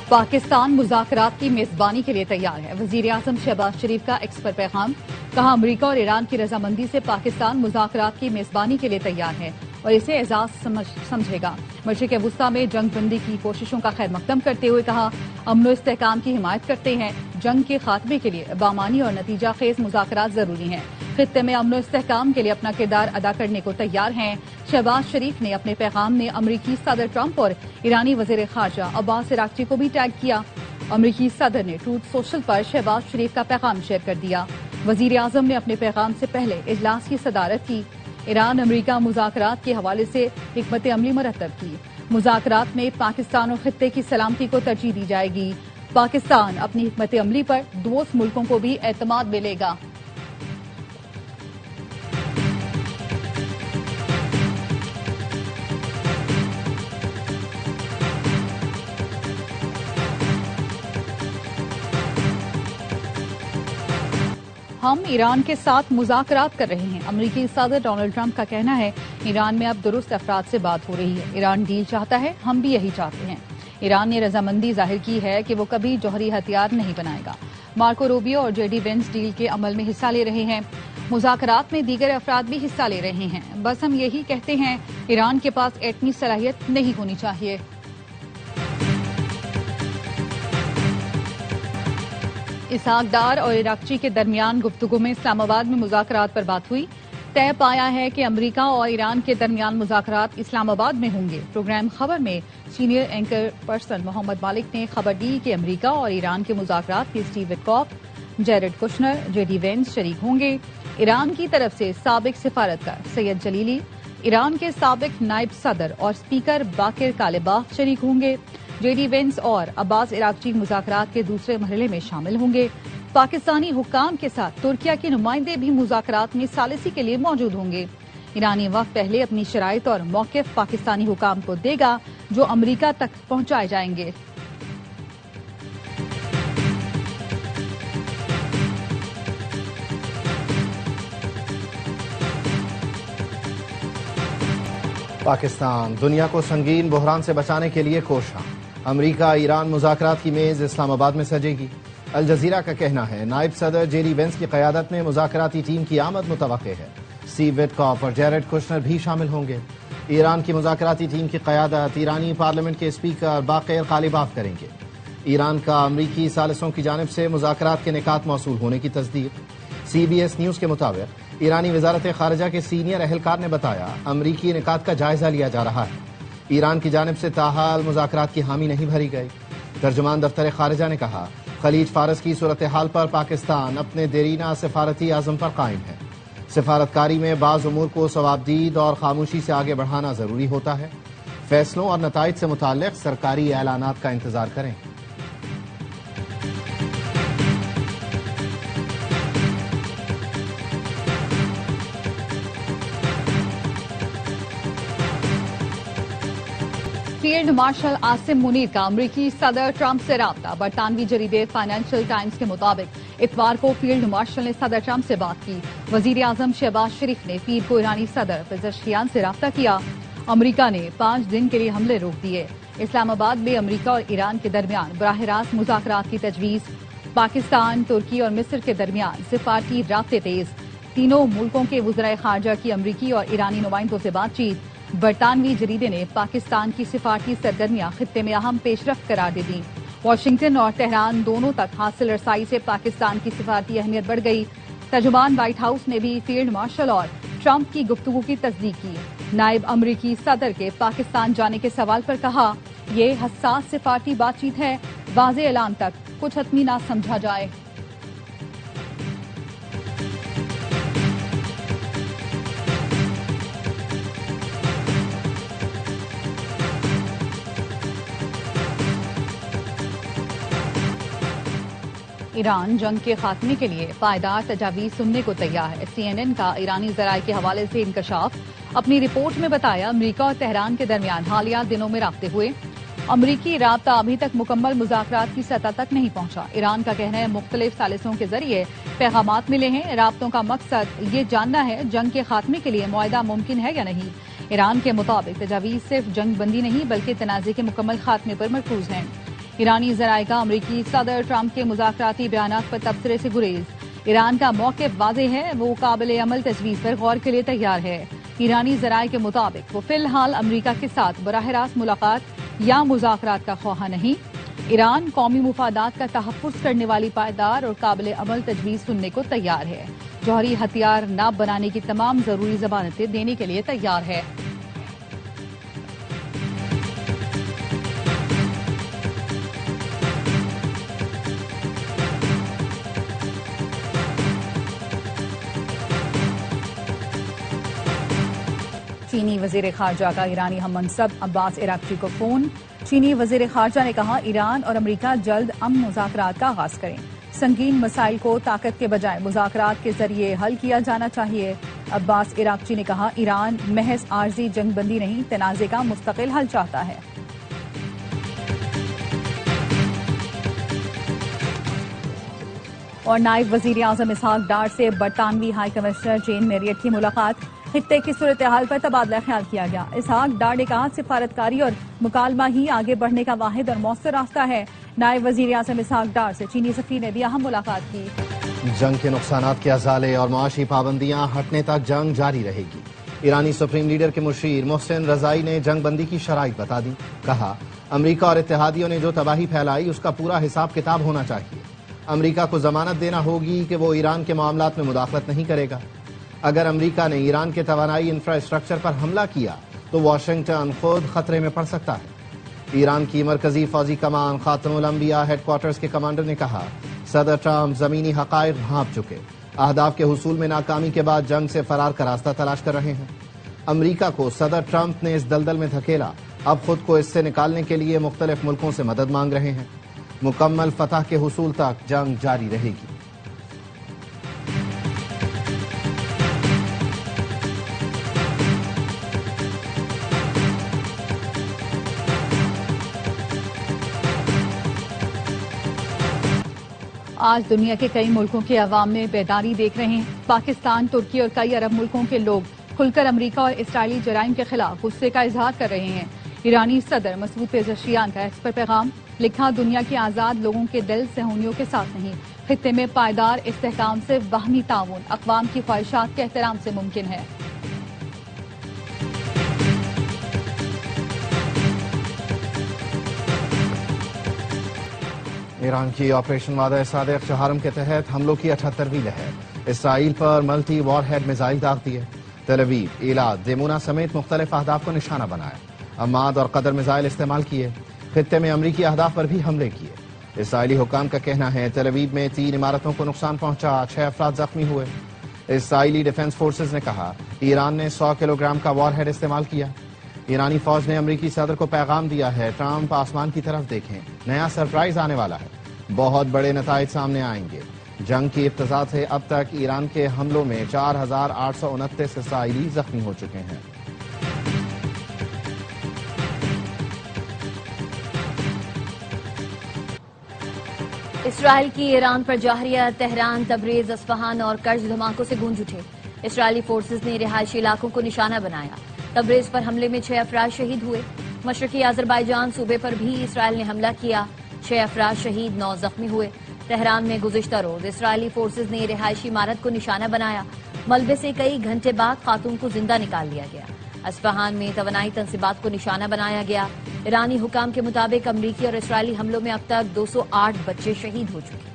پاکستان مذاکرات کی میزبانی کے لیے تیار ہے۔ وزیر اعظم شہباز شریف کا ایکس پر پیغام، کہا امریکہ اور ایران کی رضامندی سے پاکستان مذاکرات کی میزبانی کے لیے تیار ہے اور اسے اعزاز سمجھے گا۔ مشرق وسطی میں جنگ بندی کی کوششوں کا خیر مقدم کرتے ہوئے کہا امن و استحکام کی حمایت کرتے ہیں، جنگ کے خاتمے کے لیے بامانی اور نتیجہ خیز مذاکرات ضروری ہیں، خطے میں امن و استحکام کے لیے اپنا کردار ادا کرنے کو تیار ہیں۔ شہباز شریف نے اپنے پیغام میں امریکی صدر ٹرمپ اور ایرانی وزیر خارجہ عباس اراغچی کو بھی ٹیگ کیا۔ امریکی صدر نے ٹروتھ سوشل پر شہباز شریف کا پیغام شیئر کر دیا۔ وزیر اعظم نے اپنے پیغام سے پہلے اجلاس کی صدارت کی۔ ایران امریکہ مذاکرات کے حوالے سے حکمت عملی مرتب کی۔ مذاکرات میں پاکستان اور خطے کی سلامتی کو ترجیح دی جائے گی۔ پاکستان اپنی حکمت عملی پر دوست ملکوں کو بھی اعتماد ملے گا۔ ہم ایران کے ساتھ مذاکرات کر رہے ہیں۔ امریکی صدر ڈونلڈ ٹرمپ کا کہنا ہے ایران میں اب درست افراد سے بات ہو رہی ہے۔ ایران ڈیل چاہتا ہے، ہم بھی یہی چاہتے ہیں۔ ایران نے رضامندی ظاہر کی ہے کہ وہ کبھی جوہری ہتھیار نہیں بنائے گا۔ مارکو روبیو اور جے ڈی وینس ڈیل کے عمل میں حصہ لے رہے ہیں۔ مذاکرات میں دیگر افراد بھی حصہ لے رہے ہیں۔ بس ہم یہی کہتے ہیں ایران کے پاس ایٹمی صلاحیت نہیں ہونی چاہیے۔ اسحاق ڈار اور اراغچی کے درمیان گفتگو میں اسلام آباد میں مذاکرات پر بات ہوئی۔ طے پایا ہے کہ امریکہ اور ایران کے درمیان مذاکرات اسلام آباد میں ہوں گے۔ پروگرام خبر میں سینئر اینکر پرسن محمد مالک نے خبر دی کہ امریکہ اور ایران کے مذاکرات میں Steve Witkoff, Jared Kushner, J D Vance شریک ہوں گے۔ ایران کی طرف سے سابق سفارتکار سید جلیلی، ایران کے سابق نائب صدر اور اسپیکر باقر کالباف شریک ہوں گے۔ جے ڈی وینس اور عباس اراغچی مذاکرات کے دوسرے مرحلے میں شامل ہوں گے۔ پاکستانی حکام کے ساتھ ترکیہ کے نمائندے بھی مذاکرات میں ثالثی کے لیے موجود ہوں گے۔ ایرانی وفد پہلے اپنی شرائط اور موقف پاکستانی حکام کو دے گا جو امریکہ تک پہنچائے جائیں گے۔ پاکستان دنیا کو سنگین بحران سے بچانے کے لیے کوشاں۔ امریکہ ایران مذاکرات کی میز اسلام آباد میں سجے گی۔ الجزیرہ کا کہنا ہے نائب صدر جے ڈی وینس کی قیادت میں مذاکراتی ٹیم کی آمد متوقع ہے۔ اسٹیو وٹکاف اور جیرڈ کشنر بھی شامل ہوں گے۔ ایران کی مذاکراتی ٹیم کی قیادت ایرانی پارلیمنٹ کے اسپیکر باقر کالباف کریں گے۔ ایران کا امریکی ثالثوں کی جانب سے مذاکرات کے نکات موصول ہونے کی تصدیق۔ سی بی ایس نیوز کے مطابق ایرانی وزارت خارجہ کے سینئر اہلکار نے بتایا امریکی نکات کا جائزہ لیا جا رہا ہے۔ ایران کی جانب سے تاحال مذاکرات کی حامی نہیں بھری گئی۔ ترجمان دفتر خارجہ نے کہا خلیج فارس کی صورتحال پر پاکستان اپنے دیرینہ سفارتی عزم پر قائم ہے۔ سفارتکاری میں بعض امور کو ثوابدید اور خاموشی سے آگے بڑھانا ضروری ہوتا ہے۔ فیصلوں اور نتائج سے متعلق سرکاری اعلانات کا انتظار کریں۔ فیلڈ مارشل عاصم منیر کا امریکی صدر ٹرمپ سے رابطہ۔ برطانوی جریدے فائنینشل ٹائمز کے مطابق اتوار کو فیلڈ مارشل نے صدر ٹرمپ سے بات کی۔ وزیر اعظم شہباز شریف نے پیر کو ایرانی صدر پزشکیان سے رابطہ کیا۔ امریکہ نے 5 دن کے لیے حملے روک دیے۔ اسلام آباد میں امریکہ اور ایران کے درمیان براہ راست مذاکرات کی تجویز۔ پاکستان، ترکی اور مصر کے درمیان سفارتی رابطے تیز۔ تینوں ملکوں کے وزرائے خارجہ کی امریکی اور ایرانی نمائندوں سے بات چیت۔ برطانوی جریدے نے پاکستان کی سفارتی سرگرمیاں خطے میں اہم پیش رفت قرار دے دیں۔ واشنگٹن اور تہران دونوں تک حاصل رسائی سے پاکستان کی سفارتی اہمیت بڑھ گئی۔ ترجمان وائٹ ہاؤس نے بھی فیلڈ مارشل اور ٹرمپ کی گفتگو کی تصدیق کی۔ نائب امریکی صدر کے پاکستان جانے کے سوال پر کہا یہ حساس سفارتی بات چیت ہے، واضح اعلان تک کچھ حتمی نہ سمجھا جائے۔ ایران جنگ کے خاتمے کے لیے پائیدار تجاویز سننے کو تیار ہے۔ CNN کا ایرانی ذرائع کے حوالے سے انکشاف اپنی رپورٹ میں بتایا امریکہ اور تہران کے درمیان حالیہ دنوں میں رابطے ہوئے۔ امریکی رابطہ ابھی تک مکمل مذاکرات کی سطح تک نہیں پہنچا۔ ایران کا کہنا ہے مختلف ثالثوں کے ذریعے پیغامات ملے ہیں۔ رابطوں کا مقصد یہ جاننا ہے جنگ کے خاتمے کے لیے معاہدہ ممکن ہے یا نہیں۔ ایران کے مطابق تجاویز صرف جنگ بندی نہیں بلکہ تنازع کے مکمل خاتمے پر مرکوز ہیں۔ ایرانی ذرائع کا امریکی صدر ٹرمپ کے مذاکراتی بیانات پر تبصرے سے گریز۔ ایران کا موقف واضح ہے، وہ قابل عمل تجویز پر غور کے لیے تیار ہے۔ ایرانی ذرائع کے مطابق وہ فی الحال امریکہ کے ساتھ براہ راست ملاقات یا مذاکرات کا خواہاں نہیں۔ ایران قومی مفادات کا تحفظ کرنے والی پائیدار اور قابل عمل تجویز سننے کو تیار ہے۔ جوہری ہتھیار نہ بنانے کی تمام ضروری ضمانتیں دینے کے لیے تیار ہے۔ چینی وزیر خارجہ کا ایرانی ہم منصب عباس عراقچی کو فون۔ چینی وزیر خارجہ نے کہا ایران اور امریکہ جلد امن مذاکرات کا آغاز کریں۔ سنگین مسائل کو طاقت کے بجائے مذاکرات کے ذریعے حل کیا جانا چاہیے۔ عباس عراقچی نے کہا ایران محض عارضی جنگ بندی نہیں، تنازع کا مستقل حل چاہتا ہے۔ اور نائب وزیر اعظم اسحاق ڈار سے برطانوی ہائی کمشنر جین میریٹ کی ملاقات۔ خطے کی صورتحال پر تبادلہ خیال کیا گیا۔ اسحاق ڈار نے کہا سفارتکاری اور مکالمہ ہی آگے بڑھنے کا واحد اور مؤثر راستہ ہے۔ نائب وزیر اعظم اسحاق ڈار سے چینی سفیر نے بھی اہم ملاقات کی۔ جنگ کے نقصانات کے ازالے اور معاشی پابندیاں ہٹنے تک جنگ جاری رہے گی۔ ایرانی سپریم لیڈر کے مشیر محسن رضائی نے جنگ بندی کی شرائط بتا دی۔ کہا امریکہ اور اتحادیوں نے جو تباہی پھیلائی اس کا پورا حساب کتاب ہونا چاہیے۔ امریکہ کو ضمانت دینا ہوگی کہ وہ ایران کے معاملات میں مداخلت نہیں کرے گا۔ اگر امریکہ نے ایران کے توانائی انفراسٹرکچر پر حملہ کیا تو واشنگٹن خود خطرے میں پڑ سکتا ہے۔ ایران کی مرکزی فوجی کمان خاتم الانبیاء ہیڈ کوارٹرز کے کمانڈر نے کہا صدر ٹرمپ زمینی حقائق بھانپ چکے، اہداف کے حصول میں ناکامی کے بعد جنگ سے فرار کا راستہ تلاش کر رہے ہیں۔ امریکہ کو صدر ٹرمپ نے اس دلدل میں دھکیلا، اب خود کو اس سے نکالنے کے لیے مختلف ملکوں سے مدد مانگ رہے ہیں۔ مکمل فتح کے حصول تک جنگ جاری رہے گی۔ آج دنیا کے کئی ملکوں کے عوام میں بیداری دیکھ رہے ہیں۔ پاکستان، ترکی اور کئی عرب ملکوں کے لوگ کھل کر امریکہ اور اسرائیلی جرائم کے خلاف غصے کا اظہار کر رہے ہیں۔ ایرانی صدر مسعود پزشکیان کا ایکس پر پیغام، لکھا دنیا کے آزاد لوگوں کے دل صہیونیوں کے ساتھ نہیں، خطے میں پائیدار استحکام سے باہمی تعاون اقوام کی خواہشات کے احترام سے ممکن ہے۔ ایران کی آپریشن وعدہ صادق چہارم کے تحت حملوں کی 78ویں لہر، اسرائیل پر ملٹی وار ہیڈ میزائل داغ دیے۔ تل ابیب، ایلات، دیمونا سمیت مختلف اہداف کو نشانہ بنایا۔ عماد اور قدر میزائل استعمال کیے، خطے میں امریکی اہداف پر بھی حملے کیے۔ اسرائیلی حکام کا کہنا ہے تل ابیب میں 3 عمارتوں کو نقصان پہنچا، 6 افراد زخمی ہوئے۔ اسرائیلی ڈیفنس فورسز نے کہا ایران نے 100 کلو گرام کا وار ہیڈ استعمال کیا۔ ایرانی فوج نے امریکی صدر کو پیغام دیا ہے ٹرمپ آسمان کی طرف دیکھیں، نیا سرپرائز آنے والا ہے، بہت بڑے نتائج سامنے آئیں گے۔ جنگ کی ابتدا سے اب تک ایران کے حملوں میں 4829 اسرائیلی زخمی ہو چکے ہیں۔ اسرائیل کی ایران پر جاریہ تہران، تبریز، اصفہان اور کرج دھماکوں سے گونج اٹھے۔ اسرائیلی فورسز نے رہائشی علاقوں کو نشانہ بنایا۔ تبریز پر حملے میں 6 افراد شہید ہوئے۔ مشرقی آذربائیجان صوبے پر بھی اسرائیل نے حملہ کیا، 6 افراد شہید، 9 زخمی ہوئے۔ تہران میں گزشتہ روز اسرائیلی فورسز نے رہائشی عمارت کو نشانہ بنایا، ملبے سے کئی گھنٹے بعد خاتون کو زندہ نکال لیا گیا۔ اصفہان میں توانائی تنصیبات کو نشانہ بنایا گیا۔ ایرانی حکام کے مطابق امریکی اور اسرائیلی حملوں میں اب تک 208 بچے شہید ہو چکے۔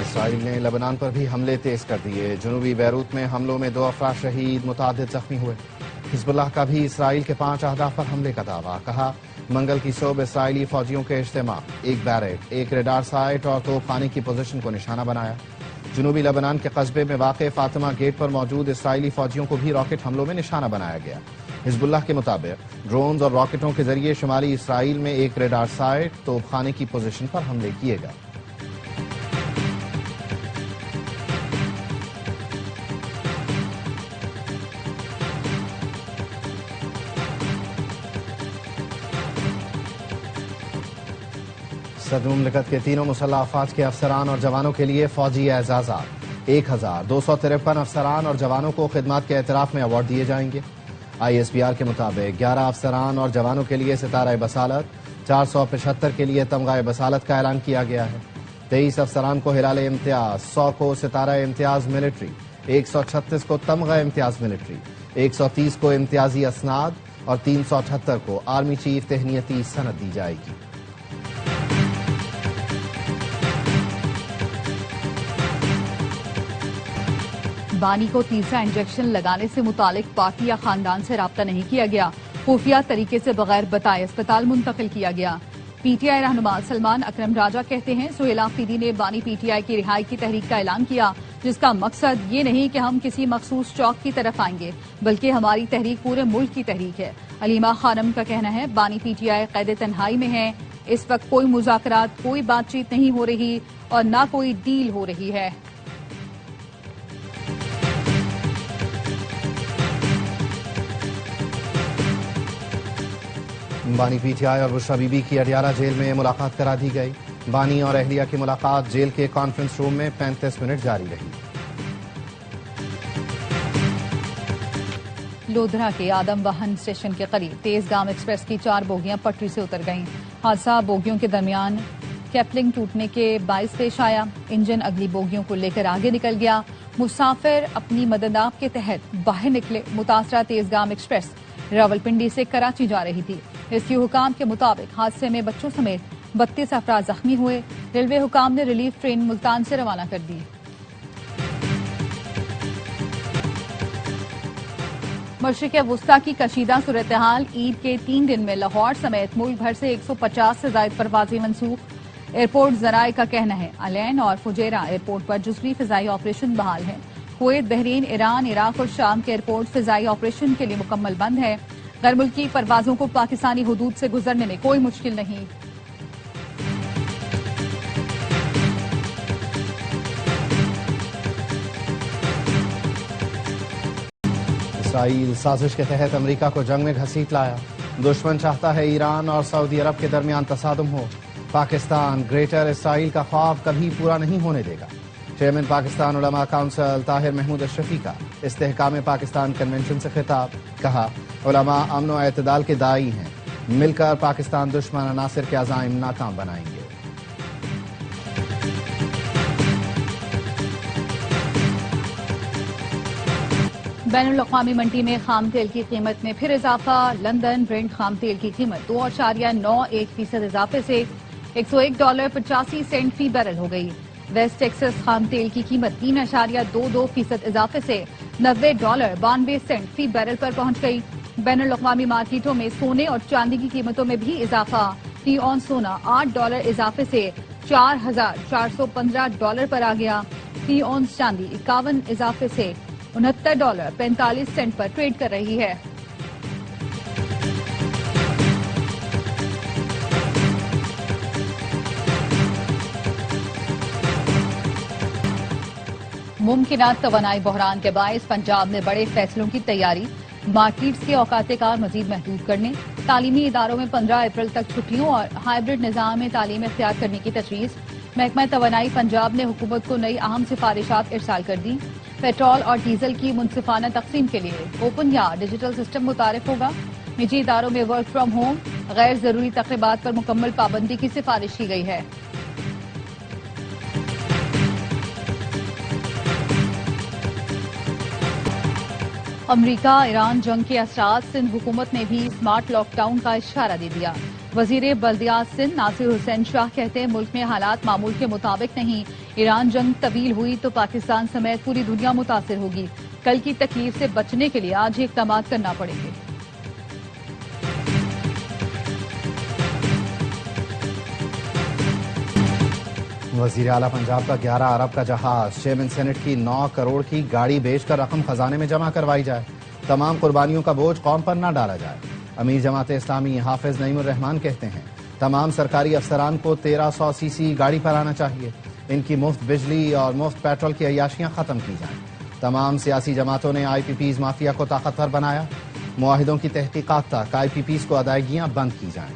اسرائیل نے لبنان پر بھی حملے تیز کر دیے۔ جنوبی بیروت میں حملوں میں 2 افراد شہید، متعدد زخمی ہوئے۔ حزب اللہ کا بھی اسرائیل کے 5 اہداف پر حملے کا دعویٰ، کہا منگل کی صبح اسرائیلی فوجیوں کے اجتماع، ایک بیرک، ایک ریڈار سائٹ اور توپ خانے کی پوزیشن کو نشانہ بنایا۔ جنوبی لبنان کے قصبے میں واقع فاطمہ گیٹ پر موجود اسرائیلی فوجیوں کو بھی راکٹ حملوں میں نشانہ بنایا گیا۔ حزب اللہ کے مطابق ڈرونز اور راکٹوں کے ذریعے شمالی اسرائیل میں ایک ریڈار سائٹ، توپ خانے کی پوزیشن پر حملے کیے گئے۔ صدر مملکت کے تینوں مسلح افواج کے افسران اور جوانوں کے لیے فوجی اعزازات 1253 افسران اور جوانوں کو خدمات کے اعتراف میں ایوارڈ دیے جائیں گے۔ ISPR کے مطابق 11 افسران اور جوانوں کے لیے ستارہ بصالت، 475 کے لیے تمغہ بصالت کا اعلان کیا گیا ہے۔ 23 افسران کو ہلال امتیاز، 100 کو ستارہ امتیاز ملٹری، 136 کو تمغہ امتیاز ملٹری، 130 کو امتیازی اسناد اور 378 کو آرمی چیف تہنیتی سند دی جائے گی۔ بانی کو تیسرا انجیکشن لگانے سے متعلق پارٹی یا خاندان سے رابطہ نہیں کیا گیا، خفیہ طریقے سے بغیر بتائے اسپتال منتقل کیا گیا۔ PTI رہنما سلمان اکرم راجہ کہتے ہیں سہیل آفریدی نے بانی PTI کی رہائی کی تحریک کا اعلان کیا، جس کا مقصد یہ نہیں کہ ہم کسی مخصوص چوک کی طرف آئیں گے، بلکہ ہماری تحریک پورے ملک کی تحریک ہے۔ علیمہ خانم کا کہنا ہے بانی PTI قید تنہائی میں ہے، اس وقت کوئی مذاکرات، کوئی بات چیت نہیں ہو رہی اور نہ کوئی ڈیل ہو رہی ہے۔ بانی PTI اور بشرا بی بی کی اڈیالہ جیل میں ملاقات کرا دی گئی۔ بانی اور اہلیہ کی ملاقات جیل کے کانفرنس روم میں 35 منٹ جاری رہی۔ لودھرا کے آدم واہن اسٹیشن کے قریب تیز گام ایکسپریس کی 4 بوگیاں پٹری سے اتر گئیں۔ حادثہ بوگیوں کے درمیان کیپلنگ ٹوٹنے کے باعث پیش آیا، انجن اگلی بوگیوں کو لے کر آگے نکل گیا۔ مسافر اپنی مددآب کے تحت باہر نکلے۔ متاثرہ تیز گام ایکسپریس راولپنڈی سے کراچی جا رہی تھی۔ ریسکیو حکام کے مطابق حادثے میں بچوں سمیت 32 افراد زخمی ہوئے۔ ریلوے حکام نے ریلیف ٹرین ملتان سے روانہ کر دی۔ مشرق وسطی کی کشیدہ صورتحال، عید کے 3 دن میں لاہور سمیت ملک بھر سے 150 سے زائد پروازیں منسوخ۔ ایئرپورٹ ذرائع کا کہنا ہے الین اور فجیرہ ایئرپورٹ پر جزوی فضائی آپریشن بحال ہے۔ کویت، بحرین، ایران، عراق اور شام کے ایئرپورٹ فضائی آپریشن کے لیے مکمل بند ہے۔ غیر ملکی پروازوں کو پاکستانی حدود سے گزرنے میں کوئی مشکل نہیں۔ اسرائیل سازش کے تحت امریکہ کو جنگ میں گھسیٹ لایا۔ دشمن چاہتا ہے ایران اور سعودی عرب کے درمیان تصادم ہو۔ پاکستان گریٹر اسرائیل کا خواب کبھی پورا نہیں ہونے دے گا۔ چیئرمین پاکستان علماء کونسل طاہر محمود اشرفی کا استحکام پاکستان کنونشن سے خطاب، کہا علماء امن و اعتدال کے داعی ہیں، مل کر پاکستان دشمن عناصر کے عزائم ناکام بنائیں گے۔ بین الاقوامی منڈی میں خام تیل کی قیمت میں پھر اضافہ۔ لندن برنٹ خام تیل کی قیمت 2.91% اضافے سے $101.85 فی بیرل ہو گئی۔ ویسٹ ٹیکسس خام تیل کی قیمت 3.22% اضافے سے $90.92 فی بیرل پر پہنچ گئی۔ بین الاقوامی مارکیٹوں میں سونے اور چاندی کی قیمتوں میں بھی اضافہ۔ فی اونس سونا $8 اضافے سے $4,415 پر آ گیا۔ فی اونس چاندی 51 اضافے سے $69.45 پر ٹریڈ کر رہی ہے۔ ممکنہ توانائی بحران کے باعث پنجاب میں بڑے فیصلوں کی تیاری۔ مارکیٹس کے اوقات کار مزید محدود کرنے، تعلیمی اداروں میں 15 اپریل تک چھٹیوں اور ہائبرڈ نظام میں تعلیم اختیار کرنے کی تجویز۔ محکمہ توانائی پنجاب نے حکومت کو نئی اہم سفارشات ارسال کر دی۔ پیٹرول اور ڈیزل کی منصفانہ تقسیم کے لیے اوپن یا ڈیجیٹل سسٹم متعارف ہوگا۔ نجی اداروں میں ورک فرام ہوم، غیر ضروری تقریبات پر مکمل پابندی کی سفارش کی گئی ہے۔ امریکہ ایران جنگ کے اثرات، سندھ حکومت نے بھی اسمارٹ لاک ڈاؤن کا اشارہ دے دیا۔ وزیر بلدیات سندھ ناصر حسین شاہ کہتے ہیں ملک میں حالات معمول کے مطابق نہیں، ایران جنگ طویل ہوئی تو پاکستان سمیت پوری دنیا متاثر ہوگی، کل کی تکلیف سے بچنے کے لیے آج ہی اقدامات کرنا پڑیں گے۔ وزیر اعلیٰ پنجاب کا 11 ارب کا جہاز، چیئرمین سینٹ کی 9 کروڑ کی گاڑی بیچ کر رقم خزانے میں جمع کروائی جائے، تمام قربانیوں کا بوجھ قوم پر نہ ڈالا جائے۔ امیر جماعت اسلامی حافظ نعیم الرحمان کہتے ہیں تمام سرکاری افسران کو 1300 cc گاڑی پر آنا چاہیے، ان کی مفت بجلی اور مفت پیٹرول کی عیاشیاں ختم کی جائیں۔ تمام سیاسی جماعتوں نے IPPs مافیا کو طاقتور بنایا، معاہدوں کی تحقیقات تک IPPs کو ادائیگیاں بند کی جائیں۔